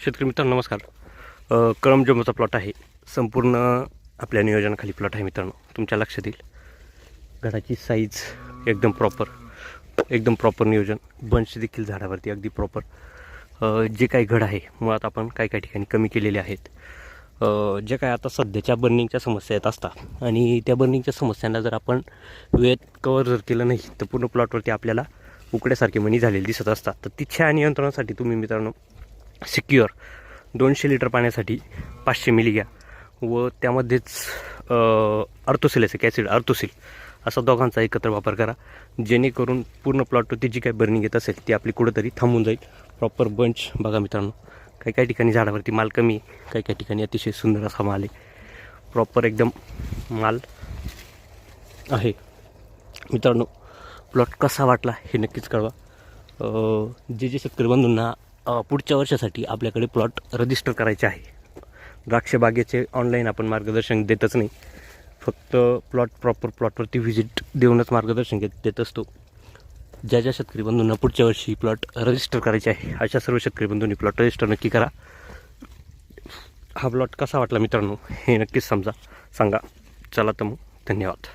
शेतकरी मित्रांनो नमस्कार. कळम जम्बोचा प्लॉट आहे. संपूर्ण आपल्या नियोजनाखाली प्लॉट आहे मित्रांनो. तुमच्या लक्षात येईल घडाची साईज एकदम प्रॉपर नियोजन. बंच देखील झाडावरती अगदी प्रॉपर. जे काही घड आहे मुळात आपण काही ठिकाणी कमी केलेले आहेत. जे काय आता सध्याच्या बर्निंगच्या समस्या येत असतात आणि त्या बर्निंगच्या समस्यांना जर आपण वेळेत कवर जर केलं नाही तर पूर्ण प्लॉटवरती आपल्याला उकड्यासारखे मणी झालेले दिसत असतात. तर तिच्या नियंत्रणासाठी तुम्ही मित्रांनो सिक्युअर 200 लिटर पाण्यासाठी 500 मिली घ्या व त्यामध्येच अर्थोसिलिक ॲसिड असा दोघांचा एकत्र वापर करा, जेणेकरून पूर्ण प्लॉटवरती जी काही बर्निंग येत असेल ती आपली कुठंतरी थांबून जाईल. प्रॉपर बंच बघा मित्रांनो. काही ठिकाणी झाडावरती माल कमी, काही ठिकाणी अतिशय सुंदर असा माल आहे. प्रॉपर एकदम माल आहे मित्रांनो. प्लॉट कसा वाटला हे नक्कीच कळवा. जे शेतकरी बंधूंना पुढच्या वर्षासाठी आपल्याकडे प्लॉट रजिस्टर करायचे आहे, द्राक्ष बागेचे ऑनलाईन आपण मार्गदर्शन देतच नाही, फक्त प्रॉपर प्लॉटवरती व्हिजिट देऊनच मार्गदर्शन देत असतो. ज्या शेतकरी बंधूंना पुढच्या वर्षी प्लॉट रजिस्टर करायचे आहे अशा सर्व शेतकरी बंधूंनी प्लॉट रजिस्टर नक्की करा. हा प्लॉट कसा वाटला मित्रांनो हे नक्कीच सांगा. चला तर मग धन्यवाद.